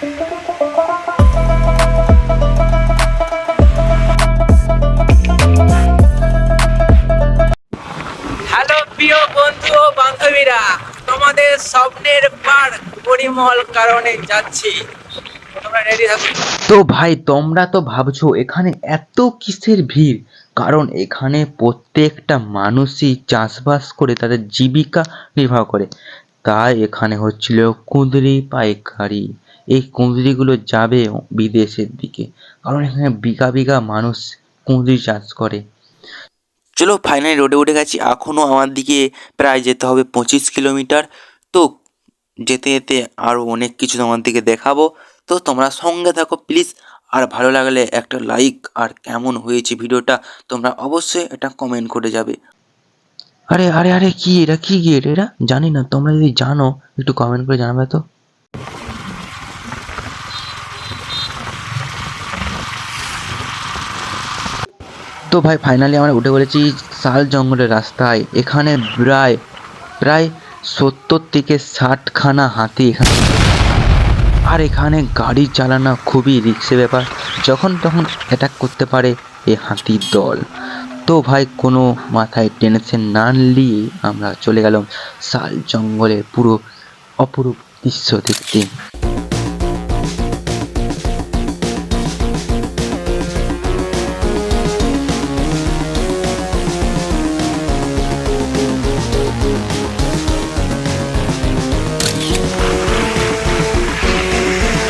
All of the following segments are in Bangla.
হ্যালো প্রিয় বন্ধু ও বান্ধবীরা, তোমাদের স্বপ্নের পার্ক পরিমল কারণে যাচ্ছি, তোমরা রেডি থাকো। তো ভাই তোমরা তো ভাবছো এখানে এত কিসের ভিড়, কারণ এখানে প্রত্যেকটা মানুষই চাষবাস করে তাদের জীবিকা নির্বাহ করে। তাই এখানে হচ্ছিল কুঁদরি পাইকারি। এই কুঁদরিগুলো যাবে বিদেশের দিকে, কারণ এখানে বিঘা বিঘা মানুষ কুঁদরি চাষ করে। চলো ফাইনালি রোডে উঠে গেছি। এখনও আমার দিকে প্রায় যেতে হবে 25 কিলোমিটার। তো যেতে যেতে আরও অনেক কিছু তোমার দিকে দেখাবো, তো তোমরা সঙ্গে থাকো প্লিজ। আর ভালো লাগলে একটা লাইক, আর কেমন হয়েছে ভিডিওটা তোমরা অবশ্যই এটা কমেন্ট করে যাবে। আরে আরে আরে কি এটা, কি গেট এটা জানি না, তোমরা যদি জানো একটু কমেন্ট করে জানাবে তো। তো ভাই ফাইনালি আমরা উঠে পড়েছি শাল জঙ্গলের রাস্তায়। এখানে প্রায় প্রায় 70 থেকে 60 খানা হাতি এখানে। আর এখানে গাড়ি চালানো খুবই রিস্কি ব্যাপার, যখন তখন অ্যাটাক করতে পারে এই হাতির দল। তো ভাই কোনো মাথায় টেনশন না নিয়ে আমরা চলে গেলাম শাল জঙ্গলের পুরো অপরূপ দৃশ্য দেখতে।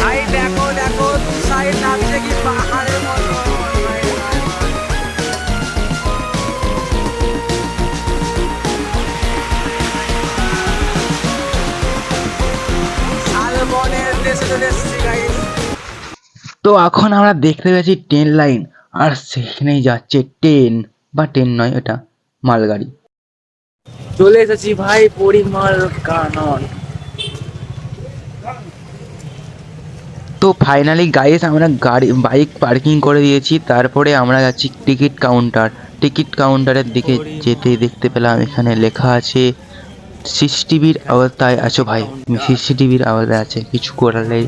ভাই দেখো দেখো, দু সাইড নাচছে কি পাহাড়ের মতো। শালবনের দেশে চলে এসেছি গাইস। তো এখন আমরা দেখতে পেয়েছি ট্রেন লাইন, আর সেখানেই যাচ্ছে ট্রেন, বা ট্রেন নয় এটা মালগাড়ি। চলে এসেছি ভাই পরিমল কানন। তো ফাইনালি গাইস আমরা বাইক পার্কিং করে দিয়েছি, তারপরে আমরা যাচ্ছি টিকিট কাউন্টার। টিকিট কাউন্টারের দিকে যেতে দেখতে পেলাম এখানে লেখা আছে সিসিটিভির আওতায় আছো ভাই। সিসিটিভির আওতায় আছে, কিছু করার নেই।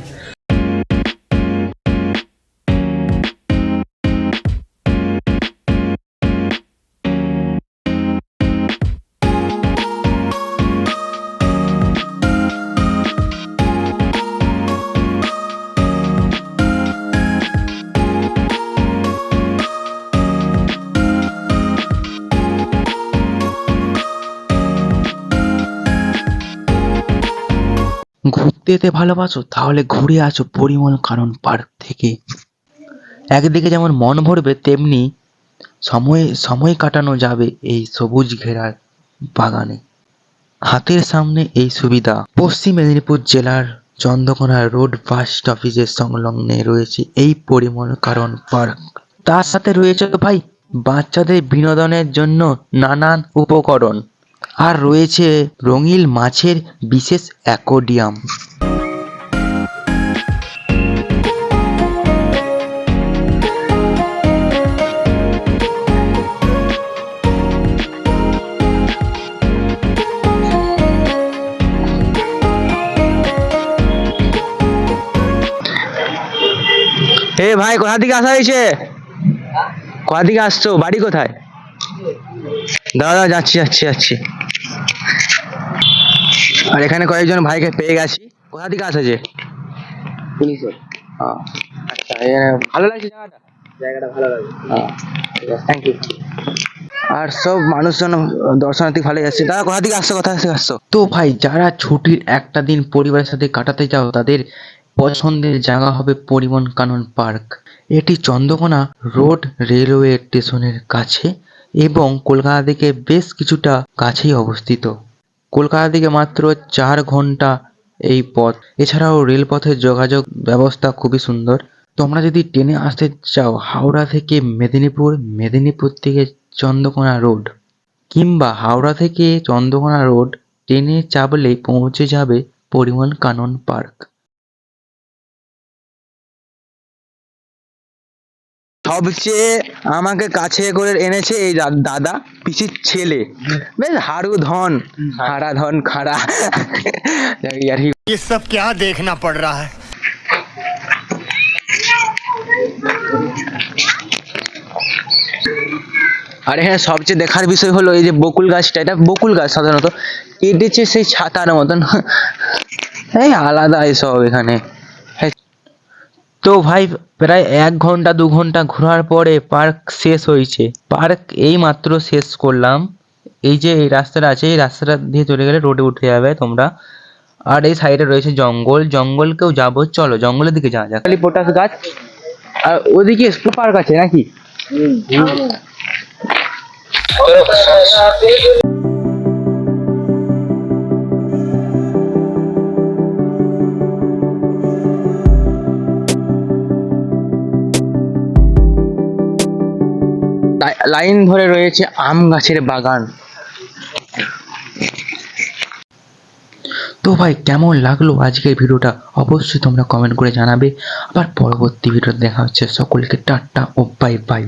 ঘুরতে যেতে ভালোবাসো, তাহলে ঘুরে আসো পরিমল কানন পার্ক থেকে। একদিকে যেমন মন ভরবে, তেমনি সময় সময় কাটানো যাবে এই সবুজ ঘেরার বাগানে। হাতের সামনে এই সুবিধা। পশ্চিম মেদিনীপুর জেলার চন্দ্রকোনা রোড বাস অফিসের সংলগ্নে রয়েছে এই পরিমল কানন পার্ক। তার সাথে রয়েছে তো ভাই বাচ্চাদের বিনোদনের জন্য নানান উপকরণ, আর রয়েছে রঙিন মাছের বিশেষ অ্যাকোয়ারিয়াম। এ ভাই কোথা থেকে আসা হয়েছে? কোথা থেকে আসছো? বাড়ি কোথায়? দাদা যাচ্ছি যাচ্ছি যাচ্ছি। আর এখানে কয়েকজন ভাইকে পেয়ে গেছি। কোথা থেকে আসছে? আচ্ছা, ভালো লাগছে জায়গাটা? জায়গাটা ভালো লাগে। Thank you. আর সব মানুষজন দর্শনার্থী ভালো যাচ্ছে। দাদা কোথা থেকে আসছো, কোথা থেকে আসছো? তো ভাই যারা ছুটির একটা দিন পরিবারের সাথে কাটাতে চাও, তাদের পছন্দের জায়গা হবে পরিমল কানন পার্ক। এটি চন্দ্রকোনা রোড রেলওয়ে স্টেশনের কাছে এবং কলকাতা থেকে বেশ কিছুটা কাছেই অবস্থিত। কলকাতা থেকে মাত্র 4 ঘন্টা এই পথ। এছাড়াও রেলপথের যোগাযোগ ব্যবস্থা খুবই সুন্দর। তোমরা যদি ট্রেনে আসতে চাও হাওড়া থেকে মেদিনীপুর, মেদিনীপুর থেকে চন্দ্রকোনা রোড, কিংবা হাওড়া থেকে চন্দ্রকোনা রোড ট্রেনে চাপলেই পৌঁছে যাবে পরিমল কানন পার্ক। সবচেয়ে আমাকে কাছে করে এনেছে এই দাদা, পিসির ছেলে, বেশ হাড়ু ধন, হারা ধন খাড়া। ये सब क्या देखना पड़ रहा है। আরে হ্যাঁ, সবচেয়ে দেখার বিষয় হলো এই যে বকুল গাছটা, এটা বকুল গাছ সাধারণত কেটেছে সেই ছাতার মতন। এই আলাদা এসব এখানে। হ্যাঁ, তো ভাই প্রায় 1 ঘন্টা 2 ঘন্টা ঘোরার পরে পার্ক শেষ হয়েছে। পার্ক এই মাত্র শেষ করলাম। এই যে এই রাস্তাটা আছে, এই রাস্তাটা দিয়ে চলে গেলে রোডে উঠে যাবে তোমরা। আর এই সাইডে রয়েছে জঙ্গল, জঙ্গলকেও যাবো, চলো জঙ্গলের দিকে যাওয়া যাক। খালি পটাশ গাছ, আর ওদিকে পার্ক আছে নাকি? লাইন ধরে রয়েছে আম গাছের বাগান। তো ভাই কেমন লাগলো আজকের ভিডিওটা অবশ্যই তোমরা কমেন্ট করে জানাবে। আবার পরবর্তী ভিডিও দেখা হচ্ছে। সকলকে টাটা ও বাই বাই।